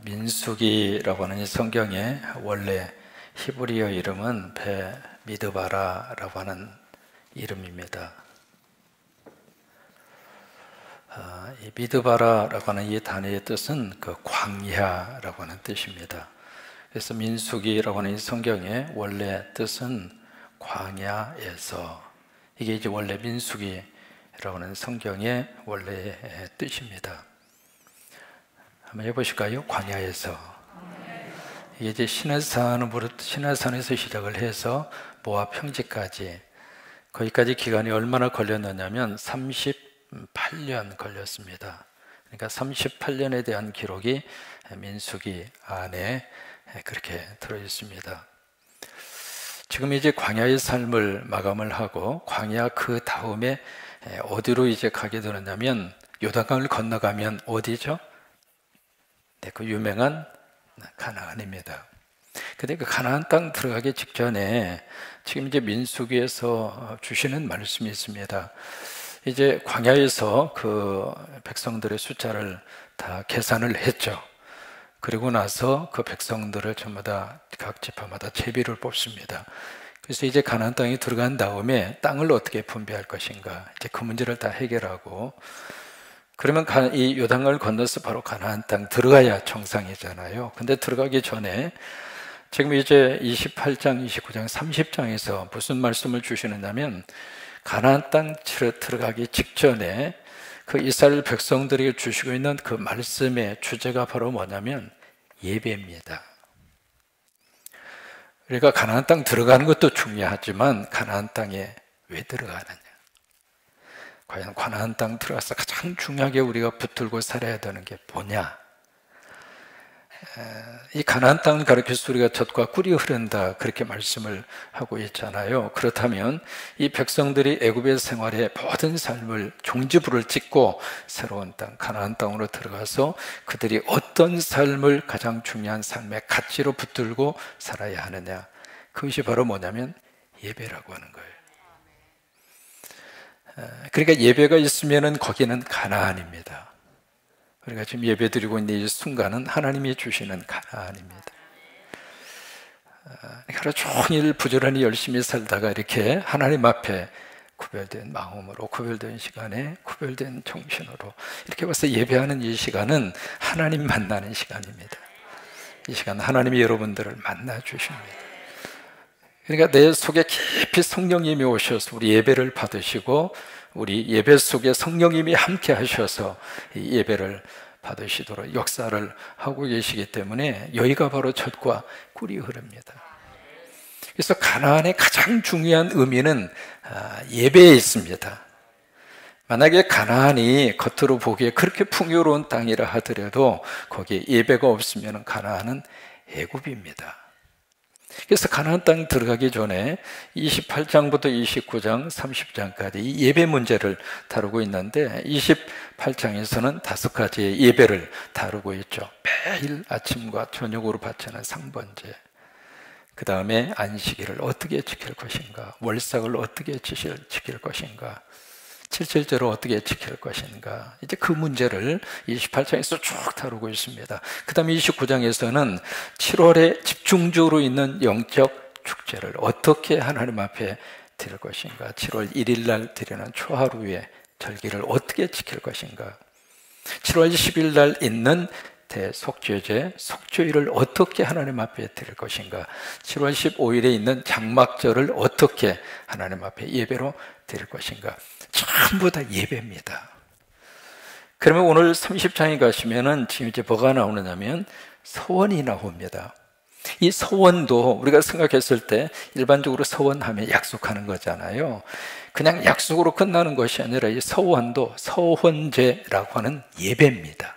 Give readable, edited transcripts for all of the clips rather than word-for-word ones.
민수기라고 하는 이 성경의 원래 히브리어 이름은 베미드바라라고 하는 이름입니다. 이 미드바라라고 하는 이 단어의 뜻은 광야라고 하는 뜻입니다. 그래서 민수기라고 하는 이 성경의 원래 뜻은 광야에서, 이게 이제 원래 민수기라고 하는 성경의 원래의 뜻입니다. 한번 해보실까요? 광야에서. 이게 이제 시내산에서 시작을 해서 모압 평지까지, 거기까지 기간이 얼마나 걸렸느냐면 38년 걸렸습니다. 그러니까 38년에 대한 기록이 민수기 안에 그렇게 들어있습니다. 지금 이제 광야의 삶을 마감을 하고 광야 그 다음에 어디로 이제 가게 되느냐면 요단강을 건너가면 어디죠? 네, 그 유명한 가나안입니다. 근데 그 가나안 땅 들어가기 직전에 지금 이제 민수기에서 주시는 말씀이 있습니다. 이제 광야에서 그 백성들의 숫자를 다 계산을 했죠. 그리고 나서 그 백성들을 전부 다 각 지파마다 제비를 뽑습니다. 그래서 이제 가나안 땅에 들어간 다음에 땅을 어떻게 분배할 것인가, 이제 그 문제를 다 해결하고, 그러면 이 요단강을 건너서 바로 가나안 땅 들어가야 정상이잖아요. 근데 들어가기 전에 지금 이제 28장, 29장, 30장에서 무슨 말씀을 주시느냐면, 가나안 땅 들어가기 직전에 그 이스라엘 백성들에게 주시고 있는 그 말씀의 주제가 바로 뭐냐면 예배입니다. 그러니까 가나안 땅 들어가는 것도 중요하지만 가나안 땅에 왜 들어가느냐, 과연 가나안 땅 들어가서 가장 중요하게 우리가 붙들고 살아야 되는 게 뭐냐. 이 가나안 땅을 가리켜서 우리가 젖과 꿀이 흐른다, 그렇게 말씀을 하고 있잖아요. 그렇다면 이 백성들이 애굽의 생활의 모든 삶을 종지부를 찍고 새로운 땅 가나안 땅으로 들어가서 그들이 어떤 삶을 가장 중요한 삶의 가치로 붙들고 살아야 하느냐, 그것이 바로 뭐냐면 예배라고 하는 거예요. 그러니까 예배가 있으면 거기는 가나안입니다. 우리가 지금 예배드리고 있는 이 순간은 하나님이 주시는 가나안입니다. 하루 종일 부지런히 열심히 살다가 이렇게 하나님 앞에 구별된 마음으로, 구별된 시간에, 구별된 정신으로 이렇게 와서 예배하는 이 시간은 하나님 만나는 시간입니다. 이 시간 하나님이 여러분들을 만나 주십니다. 그러니까 내 속에 깊이 성령님이 오셔서 우리 예배를 받으시고, 우리 예배 속에 성령님이 함께 하셔서 이 예배를 받으시도록 역사를 하고 계시기 때문에 여기가 바로 젖과 꿀이 흐릅니다. 그래서 가나안의 가장 중요한 의미는 예배에 있습니다. 만약에 가나안이 겉으로 보기에 그렇게 풍요로운 땅이라 하더라도 거기에 예배가 없으면 가나안은 애굽입니다. 그래서 가나안 땅 들어가기 전에 28장부터 29장, 30장까지 이 예배 문제를 다루고 있는데, 28장에서는 5가지의 예배를 다루고 있죠. 매일 아침과 저녁으로 바치는 상번제, 그 다음에 안식일을 어떻게 지킬 것인가, 월삭을 어떻게 지킬 것인가, 칠칠절을 어떻게 지킬 것인가, 이제 그 문제를 28장에서 쭉 다루고 있습니다. 그 다음에 29장에서는 7월에 집중적으로 있는 영적 축제를 어떻게 하나님 앞에 드릴 것인가, 7월 1일 날 드리는 초하루의 절기를 어떻게 지킬 것인가, 7월 10일 날 있는 대속죄제, 속죄일을 어떻게 하나님 앞에 드릴 것인가, 7월 15일에 있는 장막절을 어떻게 하나님 앞에 예배로 드릴 것인가, 전부 다 예배입니다. 그러면 오늘 30장에 가시면은 지금 이제 뭐가 나오느냐면 서원이 나옵니다. 이 서원도 우리가 생각했을 때 일반적으로 서원하면 약속하는 거잖아요. 그냥 약속으로 끝나는 것이 아니라 이 서원도 서원제라고 하는 예배입니다.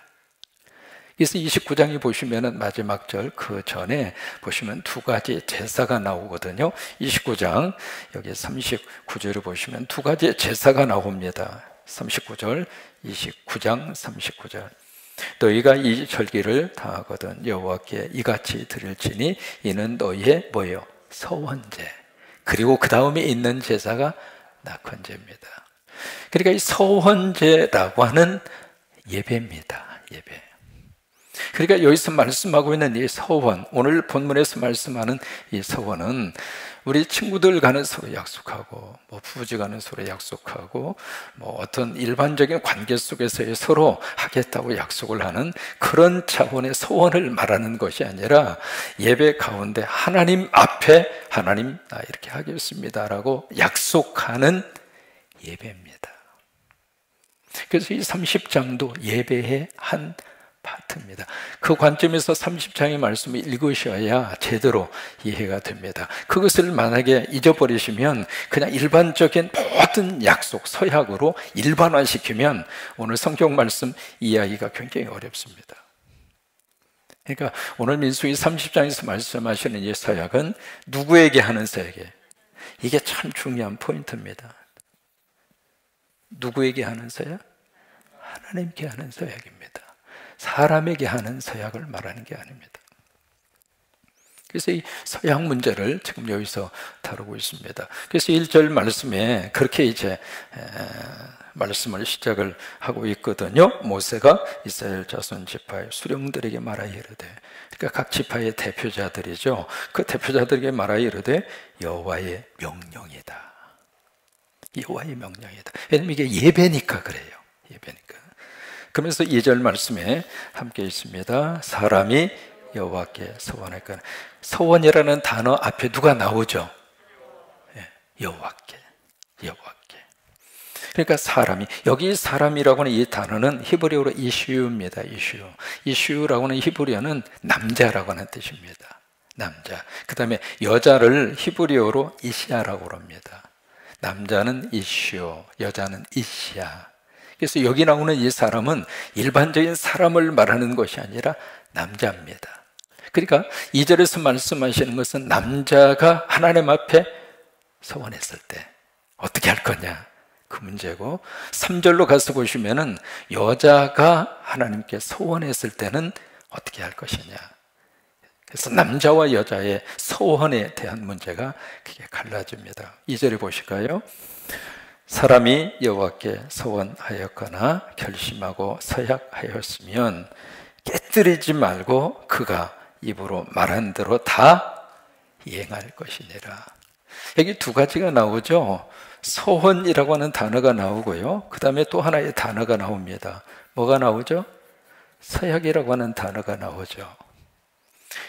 그래서 29장에 보시면은 마지막 절 그 전에 보시면 2가지 제사가 나오거든요. 29장 여기 39절을 보시면 2가지 제사가 나옵니다. 39절, 29장 39절. 너희가 이 절기를 다 하거든 여호와께 이같이 드릴지니 이는 너희의 뭐예요? 서원제. 그리고 그 다음에 있는 제사가 낙헌제입니다. 그러니까 이 서원제라고 하는 예배입니다. 예배. 그러니까 여기서 말씀하고 있는 이 서원, 오늘 본문에서 말씀하는 이 서원은 우리 친구들 간에 서로 약속하고, 뭐 부부지간에 서로 약속하고, 뭐 어떤 일반적인 관계 속에서의 서로 하겠다고 약속을 하는 그런 차원의 서원을 말하는 것이 아니라, 예배 가운데 하나님 앞에 하나님 나 이렇게 하겠습니다라고 약속하는 예배입니다. 그래서 이 30장도 예배의 한 파트입니다. 그 관점에서 30장의 말씀을 읽으셔야 제대로 이해가 됩니다. 그것을 만약에 잊어버리시면 그냥 일반적인 모든 약속, 서약으로 일반화시키면 오늘 성경 말씀 이해하기가 굉장히 어렵습니다. 그러니까 오늘 민수기 30장에서 말씀하시는 이 서약은 누구에게 하는 서약이에요? 이게 참 중요한 포인트입니다. 누구에게 하는 서약? 하나님께 하는 서약입니다. 사람에게 하는 서약을 말하는 게 아닙니다. 그래서 이 서약 문제를 지금 여기서 다루고 있습니다. 그래서 1절 말씀에 그렇게 이제 말씀을 시작을 하고 있거든요. 모세가 이스라엘 자손 지파의 수령들에게 말하여 이르되, 그러니까 각 지파의 대표자들이죠. 그 대표자들에게 말하여 이르되 여호와의 명령이다. 여호와의 명령이다. 왜냐면 이게 예배니까 그래요. 예배니까. 그러면서 2절 말씀에 함께 있습니다. 사람이 여호와께 서원할까. 서원이라는 단어 앞에 누가 나오죠? 여호와께. 여호와께. 그러니까 사람이, 여기 사람이라고 하는 이 단어는 히브리어로 이슈입니다. 이슈. 이슈라고 하는 히브리어는 남자라고 하는 뜻입니다. 남자. 그 다음에 여자를 히브리어로 이시아라고 합니다. 남자는 이슈, 여자는 이시아. 그래서 여기 나오는 이 사람은 일반적인 사람을 말하는 것이 아니라 남자입니다. 그러니까 2절에서 말씀하시는 것은 남자가 하나님 앞에 서원했을 때 어떻게 할 거냐, 그 문제고, 3절로 가서 보시면은 여자가 하나님께 서원했을 때는 어떻게 할 것이냐. 그래서 남자와 여자의 서원에 대한 문제가 크게 갈라집니다. 2절에 보실까요? 사람이 여호와께 서원하였거나 결심하고 서약하였으면 깨뜨리지 말고 그가 입으로 말한 대로 다 이행할 것이니라. 여기 두 가지가 나오죠. 서원이라고 하는 단어가 나오고요, 그 다음에 또 하나의 단어가 나옵니다. 뭐가 나오죠? 서약이라고 하는 단어가 나오죠.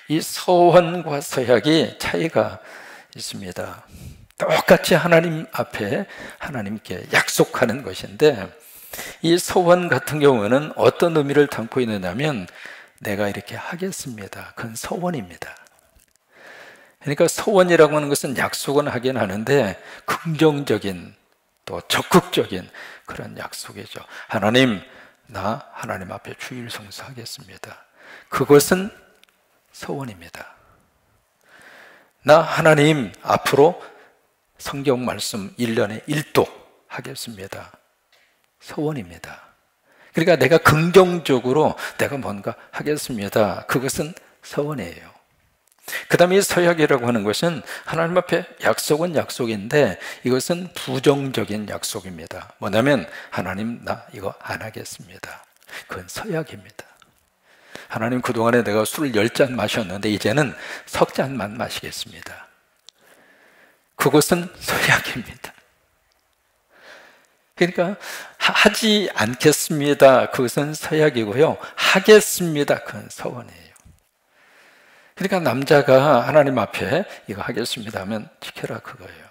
이 서원과 서약이 차이가 있습니다. 똑같이 하나님 앞에 하나님께 약속하는 것인데, 이 서원 같은 경우는 어떤 의미를 담고 있느냐면 내가 이렇게 하겠습니다. 그건 서원입니다. 그러니까 서원이라고 하는 것은 약속은 하긴 하는데 긍정적인, 또 적극적인 그런 약속이죠. 하나님, 나 하나님 앞에 주일 성수하겠습니다. 그것은 서원입니다. 나 하나님 앞으로 성경 말씀 1년에 1독 하겠습니다. 서원입니다. 그러니까 내가 긍정적으로 내가 뭔가 하겠습니다. 그것은 서원이에요. 그 다음에 서약이라고 하는 것은 하나님 앞에 약속은 약속인데 이것은 부정적인 약속입니다. 뭐냐면 하나님, 나 이거 안 하겠습니다. 그건 서약입니다. 하나님, 그동안에 내가 술을 10잔 마셨는데 이제는 석 잔만 마시겠습니다. 그것은 서약입니다. 그러니까 하지 않겠습니다. 그것은 서약이고요, 하겠습니다. 그건 서원이에요. 그러니까 남자가 하나님 앞에 이거 하겠습니다 하면 지켜라, 그거예요.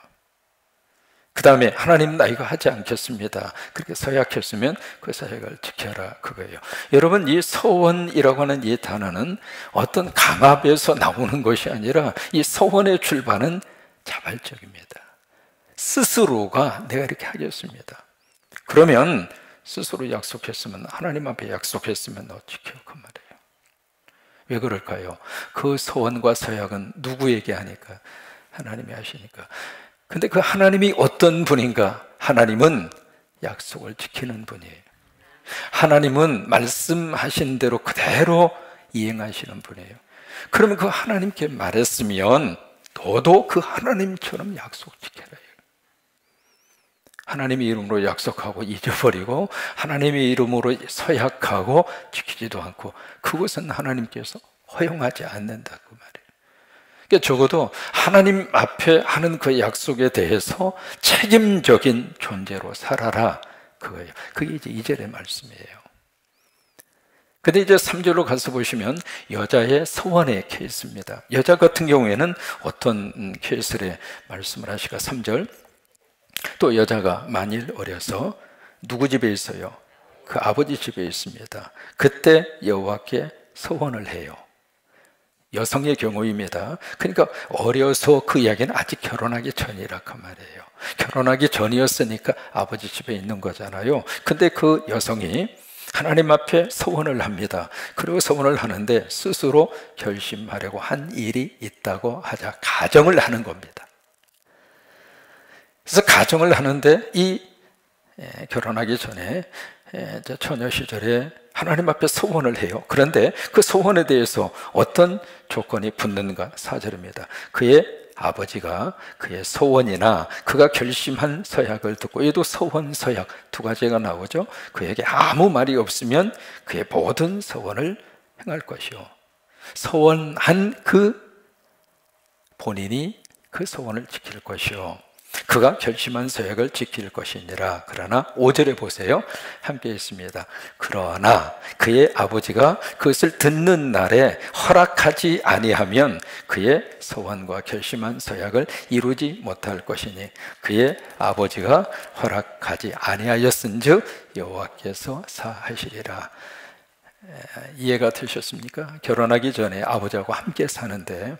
그 다음에 하나님, 나 이거 하지 않겠습니다. 그렇게 서약했으면 그 서약을 지켜라, 그거예요. 여러분, 이 서원이라고 하는 이 단어는 어떤 강압에서 나오는 것이 아니라 이 서원의 출발은 자발적입니다. 스스로가 내가 이렇게 하겠습니다. 그러면 스스로 약속했으면, 하나님 앞에 약속했으면 너 지켜, 그 말이에요. 왜 그럴까요? 그 서원과 서약은 누구에게 하니까? 하나님이 하시니까. 근데 그 하나님이 어떤 분인가? 하나님은 약속을 지키는 분이에요. 하나님은 말씀하신 대로 그대로 이행하시는 분이에요. 그러면 그 하나님께 말했으면 너도 그 하나님처럼 약속 지켜라. 하나님의 이름으로 약속하고 잊어버리고 하나님의 이름으로 서약하고 지키지도 않고, 그것은 하나님께서 허용하지 않는다 그 말이에요. 그러니까 적어도 하나님 앞에 하는 그 약속에 대해서 책임적인 존재로 살아라, 그거예요. 그게 이제 2절의 말씀이에요. 근데 이제 3절로 가서 보시면 여자의 서원의 케이스입니다. 여자 같은 경우에는 어떤 케이스를 말씀을 하시까, 3절, 또 여자가 만일 어려서 누구 집에 있어요? 그 아버지 집에 있습니다. 그때 여호와께 서원을 해요. 여성의 경우입니다. 그러니까 어려서, 그 이야기는 아직 결혼하기 전이라 그 말이에요. 결혼하기 전이었으니까 아버지 집에 있는 거잖아요. 근데 그 여성이 하나님 앞에 서원을 합니다. 그리고 서원을 하는데 스스로 결심하려고 한 일이 있다고 하자, 가정을 하는 겁니다. 그래서 가정을 하는데 이 결혼하기 전에 처녀 시절에 하나님 앞에 서원을 해요. 그런데 그 서원에 대해서 어떤 조건이 붙는가? 4절입니다. 그의 아버지가 그의 서원이나 그가 결심한 서약을 듣고, 얘도 서원, 서약 두 가지가 나오죠. 그에게 아무 말이 없으면 그의 모든 서원을 행할 것이요, 서원한 그 본인이 그 서원을 지킬 것이요, 그가 결심한 서약을 지킬 것이니라. 그러나 5절에 보세요. 함께 있습니다. 그러나 그의 아버지가 그것을 듣는 날에 허락하지 아니하면 그의 서원과 결심한 서약을 이루지 못할 것이니, 그의 아버지가 허락하지 아니하였은즉 여호와께서 사하시리라. 이해가 되셨습니까? 결혼하기 전에 아버지하고 함께 사는데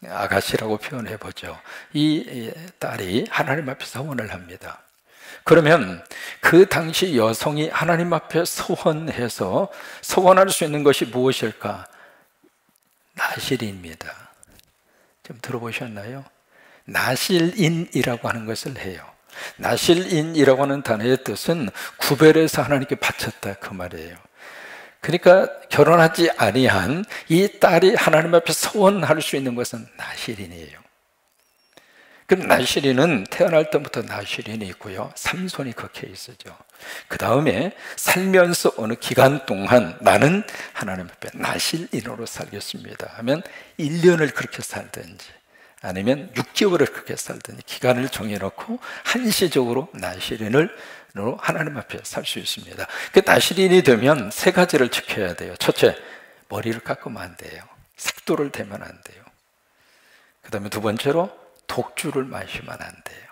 아가씨라고 표현해 보죠. 이 딸이 하나님 앞에 서원을 합니다. 그러면 그 당시 여성이 하나님 앞에 서원해서 서원할 수 있는 것이 무엇일까? 나실입니다. 좀 들어보셨나요? 나실인이라고 하는 것을 해요. 나실인이라고 하는 단어의 뜻은 구별해서 하나님께 바쳤다 그 말이에요. 그러니까 결혼하지 아니한 이 딸이 하나님 앞에 서원할 수 있는 것은 나실인이에요. 그럼 나실인은 태어날 때부터 나실인이 있고요, 삼손이 그 케이스죠. 그 다음에 살면서 어느 기간 동안 나는 하나님 앞에 나실인으로 살겠습니다 하면 1년을 그렇게 살든지 아니면 6개월을 그렇게 살든지 기간을 정해놓고 한시적으로 나실인을 하나님 앞에 살 수 있습니다. 그 나실인이 되면 세 가지를 지켜야 돼요. 첫째, 머리를 깎으면 안 돼요. 색도를 대면 안 돼요. 그 다음에 두 번째로 독주를 마시면 안 돼요.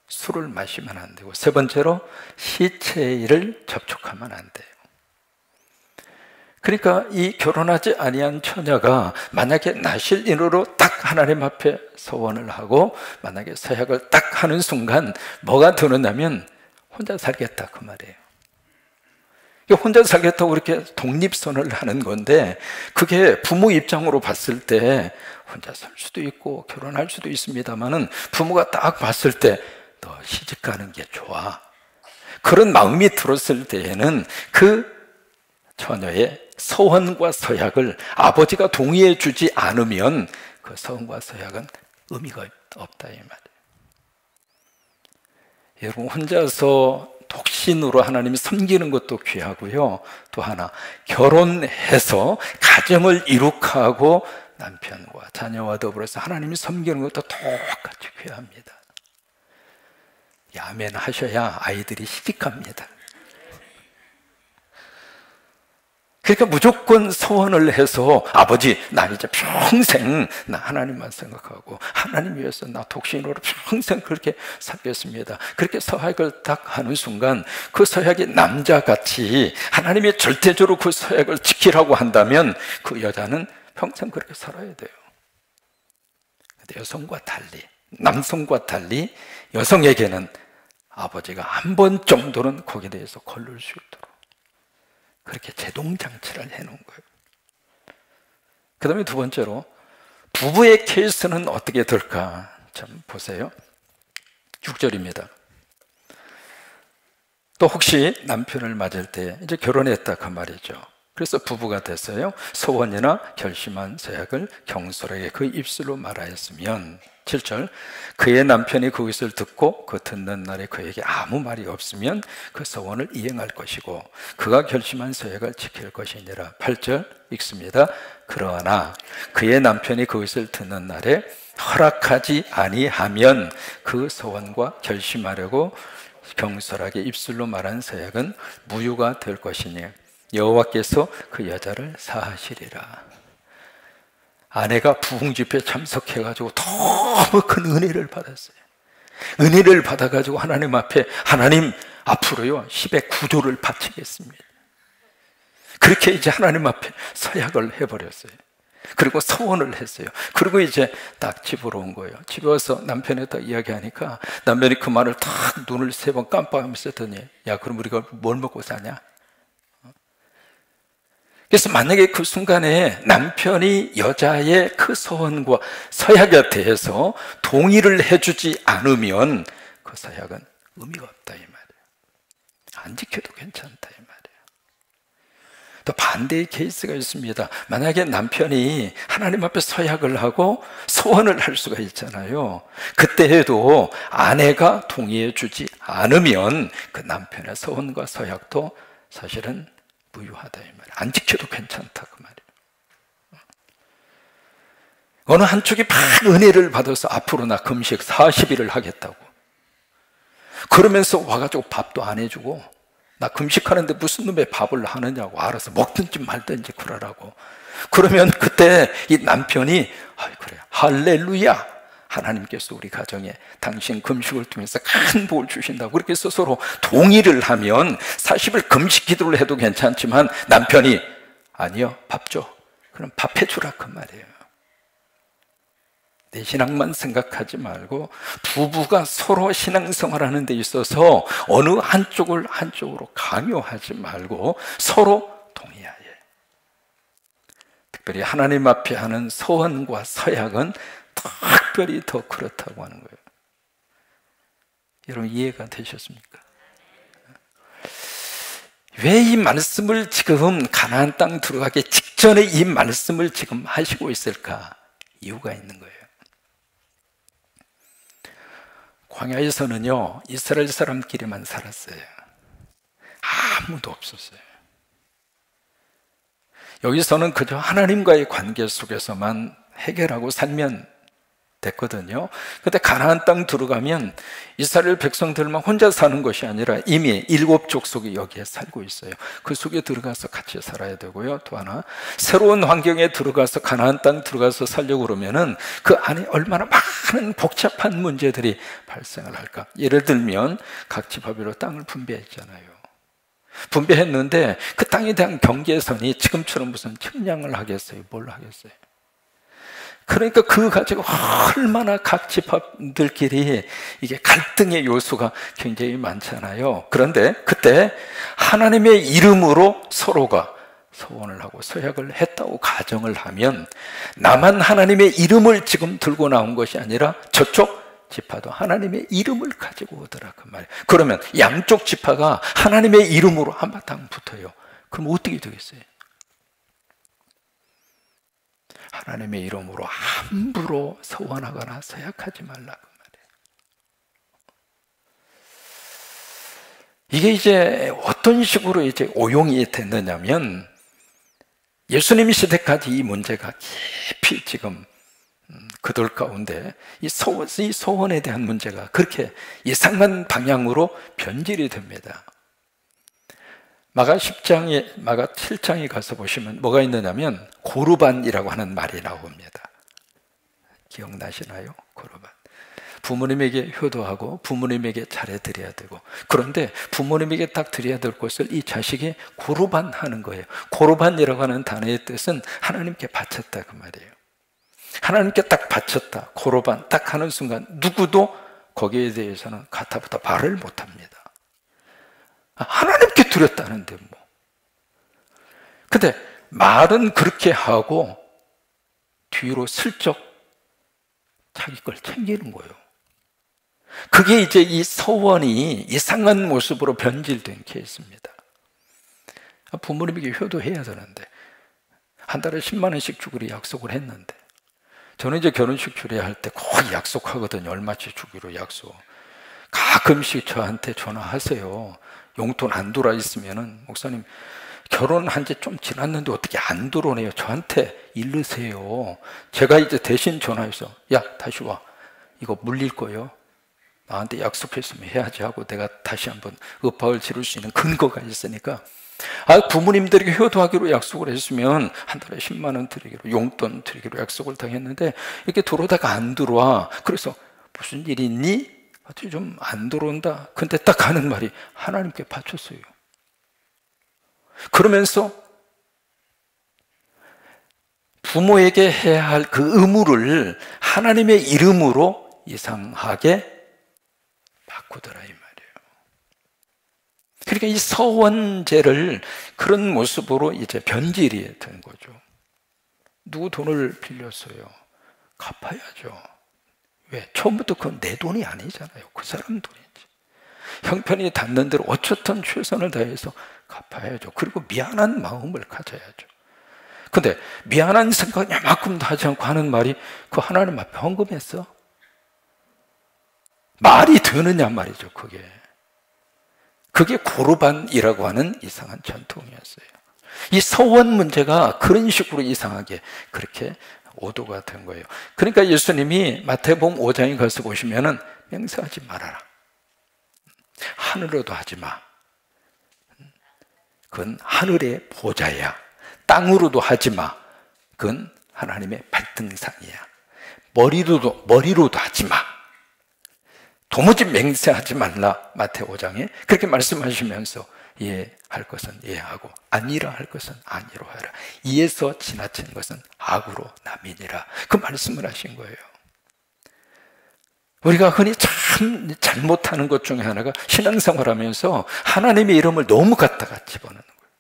술을 마시면 안 되고, 세 번째로 시체를 접촉하면 안 돼요. 그러니까 이 결혼하지 아니한 처녀가 만약에 나실인으로 딱 하나님 앞에 서원을 하고 만약에 서약을 딱 하는 순간 뭐가 드러나면 혼자 살겠다 그 말이에요. 혼자 살겠다고 이렇게 독립선을 하는 건데, 그게 부모 입장으로 봤을 때 혼자 살 수도 있고 결혼할 수도 있습니다만은, 부모가 딱 봤을 때 너 시집 가는 게 좋아, 그런 마음이 들었을 때에는 그 처녀의 서원과 서약을 아버지가 동의해 주지 않으면 그 서원과 서약은 의미가 없다 이 말이에요. 여러분, 혼자서 독신으로 하나님 섬기는 것도 귀하고요, 또 하나 결혼해서 가정을 이룩하고 남편과 자녀와 더불어서 하나님이 섬기는 것도 똑같이 귀합니다. 아멘 하셔야 아이들이 시집갑니다. 그러니까 무조건 서원을 해서 아버지 나 이제 평생 나 하나님만 생각하고 하나님 위해서 나 독신으로 평생 그렇게 살겠습니다, 그렇게 서약을 딱 하는 순간 그 서약이 남자같이 하나님이 절대적으로 그 서약을 지키라고 한다면 그 여자는 평생 그렇게 살아야 돼요. 근데 여성과 달리, 남성과 달리 여성에게는 아버지가 한 번 정도는 거기에 대해서 걸릴 수 있도록 그렇게 제동장치를 해놓은 거예요. 그 다음에 두 번째로 부부의 케이스는 어떻게 될까? 좀 보세요. 6절입니다. 또 혹시 남편을 맞을 때 이제 결혼했다 그 말이죠. 그래서 부부가 됐어요. 서원이나 결심한 서약을 경솔하게 그 입술로 말하였으면, 7절 그의 남편이 그것을 듣고 그 듣는 날에 그에게 아무 말이 없으면 그 서원을 이행할 것이고 그가 결심한 서약을 지킬 것이니라. 8절 읽습니다. 그러나 그의 남편이 그것을 듣는 날에 허락하지 아니하면 그 서원과 결심하려고 경솔하게 입술로 말한 서약은 무효가 될 것이니 여호와께서 그 여자를 사하시리라. 아내가 부흥집회에 참석해가지고 너무 큰 은혜를 받았어요. 은혜를 받아가지고 하나님 앞에 하나님 앞으로요 10의 구조를 바치겠습니다. 그렇게 이제 하나님 앞에 서약을 해버렸어요. 그리고 서원을 했어요. 그리고 이제 딱 집으로 온 거예요. 집에 와서 남편에다 이야기하니까 남편이 그 말을 딱 눈을 3번 깜빡하면서 했더니 야 그럼 우리가 뭘 먹고 사냐? 그래서 만약에 그 순간에 남편이 여자의 그 서원과 서약에 대해서 동의를 해주지 않으면 그 서약은 의미가 없다 이 말이에요. 안 지켜도 괜찮다 이 말이에요. 또 반대의 케이스가 있습니다. 만약에 남편이 하나님 앞에 서약을 하고 서원을 할 수가 있잖아요. 그때에도 아내가 동의해 주지 않으면 그 남편의 서원과 서약도 사실은 무효하다 이 말이에요. 안 지켜도 괜찮다 그 말이에요. 어느 한쪽이 막 은혜를 받아서 앞으로 나 금식 40일을 하겠다고 그러면서 와가지고 밥도 안 해주고 나 금식하는데 무슨 놈의 밥을 하느냐고 알아서 먹든지 말든지 그러라고 그러면 그때 이 남편이 그래 할렐루야 하나님께서 우리 가정에 당신 금식을 통해서 큰 복을 주신다고 그렇게 해서 서로 동의를 하면 40일 금식 기도를 해도 괜찮지만 남편이 아니요 밥 줘 그럼 밥 해주라 그 말이에요. 내 신앙만 생각하지 말고 부부가 서로 신앙생활하는 데 있어서 어느 한쪽으로 강요하지 말고 서로 동의하여 특별히 하나님 앞에 하는 서원과 서약은 특별히 더 그렇다고 하는 거예요. 여러분 이해가 되셨습니까? 왜 이 말씀을 지금 가나안 땅 들어가기 직전에 이 말씀을 지금 하시고 있을까? 이유가 있는 거예요. 광야에서는요 이스라엘 사람끼리만 살았어요. 아무도 없었어요. 여기서는 그저 하나님과의 관계 속에서만 해결하고 살면 됐거든요. 근데 가나안 땅 들어가면 이스라엘 백성들만 혼자 사는 것이 아니라 이미 7족속이 여기에 살고 있어요. 그 속에 들어가서 같이 살아야 되고요. 또 하나 새로운 환경에 들어가서 가나안 땅 들어가서 살려고 그러면은 그 안에 얼마나 많은 복잡한 문제들이 발생을 할까. 예를 들면 각 지파별로 땅을 분배했잖아요. 분배했는데 그 땅에 대한 경계선이 지금처럼 무슨 측량을 하겠어요? 뭘 하겠어요? 그러니까 그거 가지고 얼마나 각 지파들끼리 이게 갈등의 요소가 굉장히 많잖아요. 그런데 그때 하나님의 이름으로 서로가 서원을 하고 서약을 했다고 가정을 하면 나만 하나님의 이름을 지금 들고 나온 것이 아니라 저쪽 지파도 하나님의 이름을 가지고 오더라 그 말이에요. 그러면 양쪽 지파가 하나님의 이름으로 한바탕 붙어요. 그럼 어떻게 되겠어요? 하나님의 이름으로 함부로 서원하거나 서약하지 말라고 말해요. 이게 이제 어떤 식으로 이제 오용이 됐느냐면 예수님 시대까지 이 문제가 깊이 지금 그들 가운데 이 서원에 대한 문제가 그렇게 이상한 방향으로 변질이 됩니다. 마가 7장에 가서 보시면 뭐가 있느냐면 고르반이라고 하는 말이 나옵니다. 기억나시나요? 고르반. 부모님에게 효도하고 부모님에게 잘해드려야 되고 그런데 부모님에게 딱 드려야 될 것을 이 자식이 고르반 하는 거예요. 고르반이라고 하는 단어의 뜻은 하나님께 바쳤다 그 말이에요. 하나님께 딱 바쳤다 고르반 딱 하는 순간 누구도 거기에 대해서는 가타부터 말을 못합니다. 하나님께 드렸다는데 뭐. 근데 말은 그렇게 하고 뒤로 슬쩍 자기 걸 챙기는 거예요. 그게 이제 이 서원이 이상한 모습으로 변질된 케이스입니다. 부모님에게 효도해야 되는데 한 달에 10만 원씩 주기로 약속을 했는데 저는 이제 결혼식 주례할 때 꼭 약속하거든요. 얼마치 주기로 약속. 가끔씩 저한테 전화하세요. 용돈 안 들어와 있으면은, 목사님 결혼한 지 좀 지났는데 어떻게 안 들어오네요. 저한테 이르세요. 제가 이제 대신 전화해서, 야 다시 와, 이거 물릴 거예요. 나한테 약속했으면 해야지 하고 내가 다시 한번 읍박을 지를 수 있는 근거가 있으니까, 부모님들에게 효도하기로 약속을 했으면 한 달에 10만 원 드리기로, 용돈 드리기로 약속을 다 했는데 이렇게 들어오다가 안 들어와. 그래서 무슨 일 있니? 어떻게 좀 안 들어온다. 근데 딱 하는 말이, 하나님께 바쳤어요. 그러면서 부모에게 해야 할 그 의무를 하나님의 이름으로 이상하게 바꾸더라 이 말이에요. 그러니까 이 서원제를 그런 모습으로 이제 변질이 된 거죠. 누구 돈을 빌렸어요. 갚아야죠. 왜? 처음부터 그건 내 돈이 아니잖아요. 그 사람 돈이지. 형편이 닿는 대로 어쨌든 최선을 다해서 갚아야죠. 그리고 미안한 마음을 가져야죠. 근데 미안한 생각 이만큼도 하지 않고 하는 말이, 그 하나님 앞에 헌금했어? 말이 되느냐 말이죠. 그게 고르반이라고 하는 이상한 전통이었어요. 이 서원 문제가 그런 식으로 이상하게 그렇게 오도가 된 거예요. 그러니까 예수님이 마태복음 5장에 가서 보시면은 맹세하지 말아라. 하늘로도 하지 마. 그건 하늘의 보좌야. 땅으로도 하지 마. 그건 하나님의 발등상이야. 머리로도 하지 마. 도무지 맹세하지 말라. 마태 5장에 그렇게 말씀하시면서 예할 것은 예하고 아니라 할 것은 아니로 하라. 이에서 지나친 것은 악으로 남이니라. 그 말씀을 하신 거예요. 우리가 흔히 참 잘못하는 것 중에 하나가, 신앙생활 하면서 하나님의 이름을 너무 갖다가 집어넣는 거예요.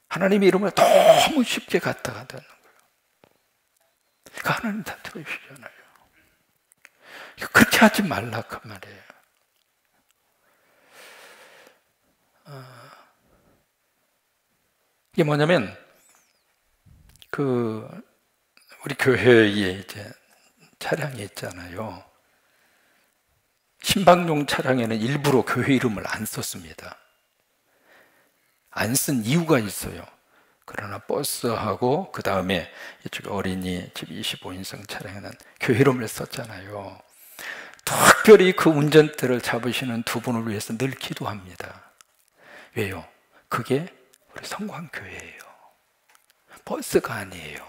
하나님의 이름을 너무 쉽게 갖다가 넣는 거예요. 그 하나님 다 들어주시잖아요. 그렇게 하지 말라 그 말이에요. 이게 뭐냐면, 우리 교회에 이제 차량이 있잖아요. 신방용 차량에는 일부러 교회 이름을 안 썼습니다. 안 쓴 이유가 있어요. 그러나 버스하고 그 다음에 이쪽 어린이집 25인승 차량에는 교회 이름을 썼잖아요. 특별히 그 운전대를 잡으시는 두 분을 위해서 늘 기도합니다. 왜요? 그게 우리 성광교회예요. 버스가 아니에요.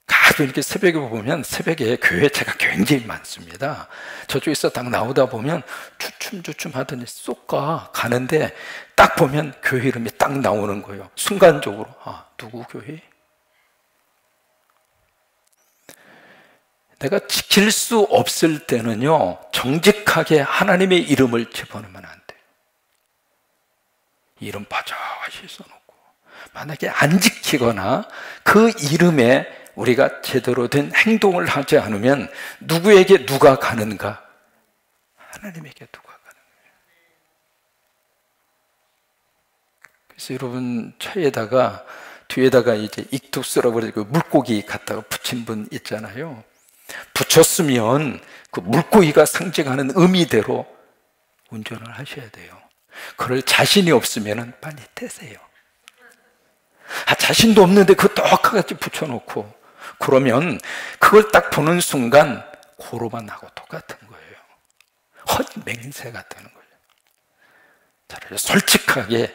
가끔 이렇게 새벽에 보면, 새벽에 교회차가 굉장히 많습니다. 저쪽에서 딱 나오다 보면 주춤주춤 하더니 쏙 가는데 딱 보면 교회 이름이 딱 나오는 거예요. 순간적으로, 누구 교회? 내가 지킬 수 없을 때는요, 정직하게 하나님의 이름을 집어넣으면 안 돼요. 이름 바자시 써놓고, 만약에 안 지키거나 그 이름에 우리가 제대로 된 행동을 하지 않으면 누구에게 누가 가는가? 하나님에게 누가 가는 거예요. 그래서 여러분, 차에다가 뒤에다가 이제 익투스라고 그래서 물고기 갖다가 붙인 분 있잖아요. 붙였으면 그 물고기가 상징하는 의미대로 운전을 하셔야 돼요. 그럴 자신이 없으면 빨리 떼세요. 자신도 없는데 그거 똑같이 붙여놓고, 그러면 그걸 딱 보는 순간 고로반하고 똑같은 거예요. 헛맹세가 되는 거예요. 차라리 솔직하게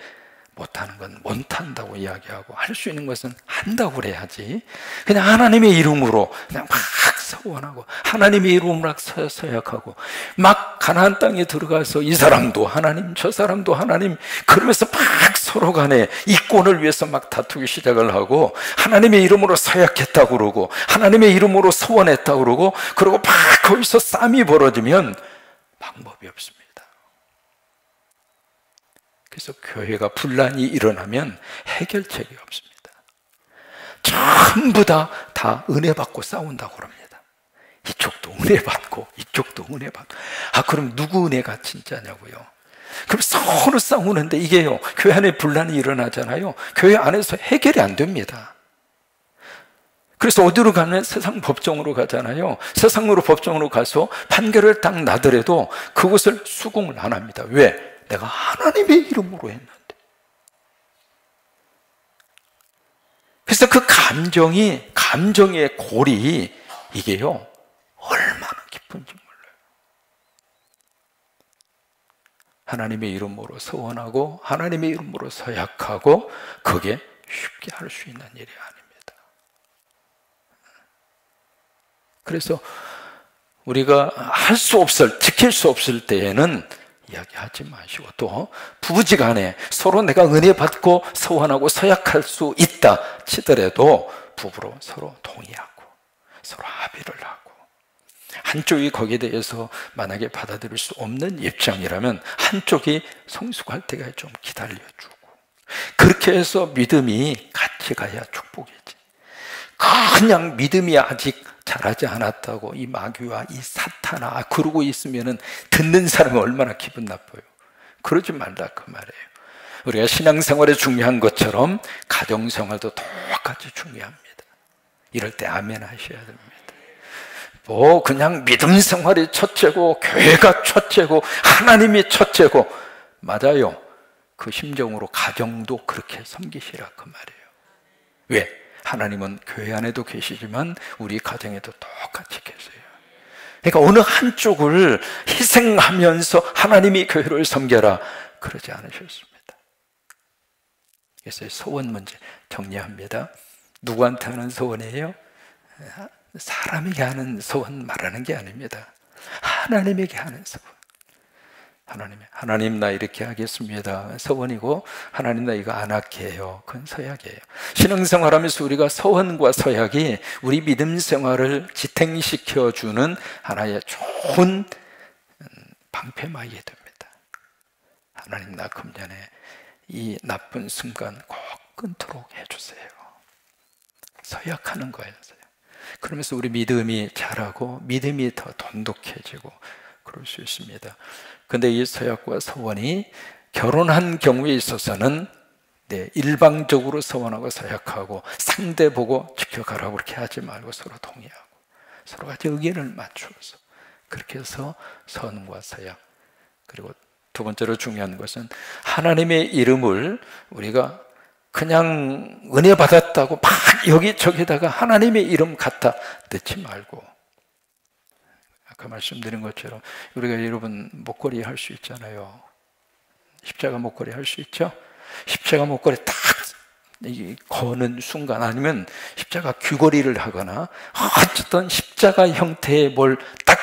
못하는 건 못한다고 이야기하고, 할 수 있는 것은 한다고 그래야지, 그냥 하나님의 이름으로 그냥 막 서원하고 하나님의 이름으로 서약하고 막 가나안 땅에 들어가서 이 사람도 하나님 저 사람도 하나님 그러면서 막 서로 간에 이권을 위해서 막 다투기 시작을 하고, 하나님의 이름으로 서약했다고 그러고 하나님의 이름으로 서원했다고 그러고, 그리고 막 거기서 싸움이 벌어지면 방법이 없습니다. 그래서 교회가 분란이 일어나면 해결책이 없습니다. 전부 다 은혜 받고 싸운다고 그럽니다. 이쪽도 은혜 받고 이쪽도 은혜 받고. 그럼 누구 은혜가 진짜냐고요? 그럼 서로 싸우는데, 이게요, 교회 안에 분란이 일어나잖아요. 교회 안에서 해결이 안 됩니다. 그래서 어디로 가면 세상 법정으로 가잖아요. 세상으로 법정으로 가서 판결을 딱 나더라도 그것을 수긍을 안 합니다. 왜? 내가 하나님의 이름으로 했는데. 그래서 그 감정의 골이 이게요, 얼마나 깊은지 몰라요. 하나님의 이름으로 서원하고 하나님의 이름으로 서약하고 그게 쉽게 할 수 있는 일이 아닙니다. 그래서 우리가 지킬 수 없을 때에는 이야기하지 마시고, 또 부부지간에 서로 내가 은혜 받고 서원하고 서약할 수 있다 치더라도 부부로 서로 동의하고 서로 합의를 하고, 한쪽이 거기에 대해서 만약에 받아들일 수 없는 입장이라면 한쪽이 성숙할 때가 좀 기다려주고, 그렇게 해서 믿음이 같이 가야 축복이지. 그냥 믿음이 아직 자라지 않았다고 이 마귀와 이 사탄아 그러고 있으면은 듣는 사람이 얼마나 기분 나빠요. 그러지 말라 그 말이에요. 우리가 신앙생활에 중요한 것처럼 가정생활도 똑같이 중요합니다. 이럴 때 아멘 하셔야 됩니다. 뭐 그냥 믿음 생활이 첫째고 교회가 첫째고 하나님이 첫째고, 맞아요. 그 심정으로 가정도 그렇게 섬기시라 그 말이에요. 왜? 하나님은 교회 안에도 계시지만 우리 가정에도 똑같이 계세요. 그러니까 어느 한쪽을 희생하면서 하나님이 교회를 섬겨라 그러지 않으셨습니다. 그래서 소원 문제 정리합니다. 누구한테 하는 소원이에요? 사람에게 하는 소원 말하는 게 아닙니다. 하나님에게 하는 소원. 하나님 나 이렇게 하겠습니다. 서원이고, 하나님 나 이거 안 할게 해요. 그건 서약이에요. 신앙생활하면서 우리가 서원과 서약이 우리 믿음 생활을 지탱시켜주는 하나의 좋은 방패막이 됩니다. 하나님 나 금년에 이 나쁜 순간 꼭 끊도록 해주세요. 서약하는 거예요. 그러면서 우리 믿음이 자라고 믿음이 더 돈독해지고 그럴 수 있습니다. 근데 이 서약과 서원이 결혼한 경우에 있어서는 일방적으로 서원하고 서약하고 상대 보고 지켜가라고 그렇게 하지 말고 서로 동의하고 서로 같이 의견을 맞추어서 그렇게 해서 서원과 서약. 그리고 두 번째로 중요한 것은 하나님의 이름을 우리가 그냥 은혜 받았다고 막 여기저기다가 하나님의 이름 갖다 넣지 말고, 아까 말씀드린 것처럼 우리가 여러분 목걸이 할 수 있잖아요. 십자가 목걸이 할 수 있죠? 십자가 목걸이 딱 거는 순간, 아니면 십자가 귀걸이를 하거나 어쨌든 십자가 형태의 뭘 딱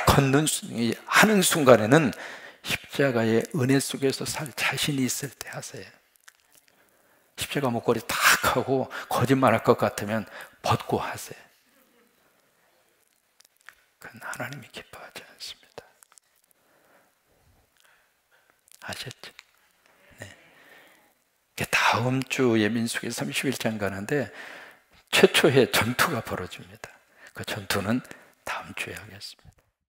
하는 순간에는 십자가의 은혜 속에서 살 자신이 있을 때 하세요. 십자가 목걸이 딱 하고 거짓말할 것 같으면 벗고 하세요. 그건 하나님이 기뻐하지 않습니다. 아셨죠? 네. 다음 주에 민수기 31장 가는데 최초의 전투가 벌어집니다. 그 전투는 다음 주에 하겠습니다.